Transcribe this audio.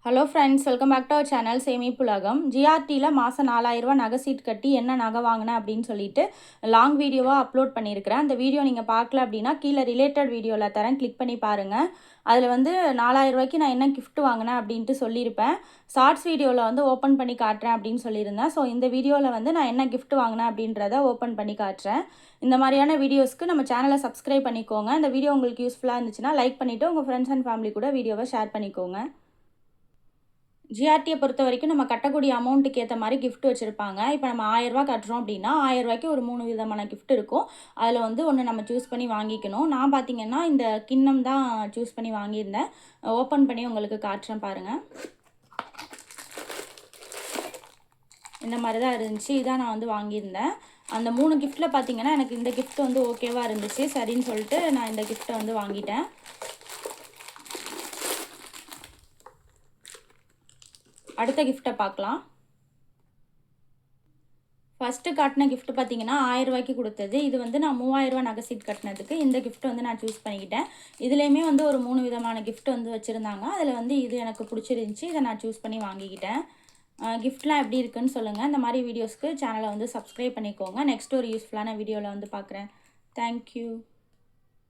Hello friends, welcome back to our channel Semippulagam. ஜிஆர்டியில் மாதம் 4000 ரூபா நகை சீட் கட்டி என்ன நகை வாங்கினேன் அப்படின்னு சொல்லிட்டு லாங் வீடியோவாக அப்லோட் பண்ணியிருக்கிறேன். அந்த வீடியோ நீங்கள் பார்க்கல அப்படின்னா கீழே ரிலேட்டட் வீடியோவில் தரேன், கிளிக் பண்ணி பாருங்கள். அதில் வந்து 4000 ரூபாய்க்கு நான் என்ன கிஃப்ட் வாங்கினேன் அப்படின்ட்டு சொல்லியிருப்பேன். ஷார்ட்ஸ் வீடியோவில் வந்து ஓப்பன் பண்ணி காட்டுறேன் அப்படின்னு சொல்லியிருந்தேன். ஸோ இந்த வீடியோவில் வந்து நான் என்ன கிஃப்ட் வாங்கினேன் அப்படின்றத ஓப்பன் பண்ணி காட்டுறேன். இந்த மாதிரியான வீடியோஸ்க்கு நம்ம சேனலை சப்ஸ்கிரைப் பண்ணிக்கோங்க. இந்த வீடியோ உங்களுக்கு யூஸ்ஃபுல்லாக இருந்துச்சுன்னா லைக் பண்ணிவிட்டு உங்கள் ஃப்ரெண்ட்ஸ் அண்ட் ஃபேமிலி கூட வீடியோவை ஷேர் பண்ணிக்கோங்க. ஜிஆர்டியை பொறுத்த வரைக்கும் நம்ம கட்டக்கூடிய அமௌண்ட்டுக்கு ஏற்ற மாதிரி கிஃப்ட் வச்சுருப்பாங்க. இப்போ நம்ம 1000 ரூபா கட்டுறோம் அப்படின்னா 1000 ரூபாய்க்கு ஒரு 3 விதமான கிஃப்ட் இருக்கும். அதில் வந்து ஒன்று நம்ம சூஸ் பண்ணி வாங்கிக்கணும். நான் பார்த்தீங்கன்னா இந்த கிண்ணம் தான் சூஸ் பண்ணி வாங்கியிருந்தேன். ஓப்பன் பண்ணி உங்களுக்கு காட்டுறேன் பாருங்கள். இந்த மாதிரி தான் இருந்துச்சு. இதான் நான் வந்து வாங்கியிருந்தேன். அந்த 3 கிஃப்ட்டில் பார்த்தீங்கன்னா எனக்கு இந்த கிஃப்ட் வந்து ஓகேவாக இருந்துச்சு. சரின்னு சொல்லிட்டு நான் இந்த கிஃப்ட்டை வந்து வாங்கிட்டேன். அடுத்த கிஃப்ட்டை பார்க்கலாம். ஃபஸ்ட்டு காட்டின கிஃப்ட் பார்த்தீங்கன்னா 1000 ரூபாய்க்கு கொடுத்தது. இது வந்து நான் 3000 ரூபா நகை சீட் கட்டினதுக்கு இந்த கிஃப்ட் வந்து நான் சூஸ் பண்ணிக்கிட்டேன். இதுலேயுமே வந்து ஒரு 3 விதமான கிஃப்ட் வந்து வச்சுருந்தாங்க. அதில் வந்து இது எனக்கு பிடிச்சிருந்துச்சி. இதை நான் சூஸ் பண்ணி வாங்கிக்கிட்டேன். கிஃப்ட்லாம் எப்படி இருக்குன்னு சொல்லுங்கள். இந்த மாதிரி வீடியோஸ்க்கு சேனலை வந்து சப்ஸ்கிரைப் பண்ணிக்கோங்க. நெக்ஸ்ட் ஒரு யூஸ்ஃபுல்லான வீடியோவில் வந்து பார்க்குறேன். தேங்க்யூ.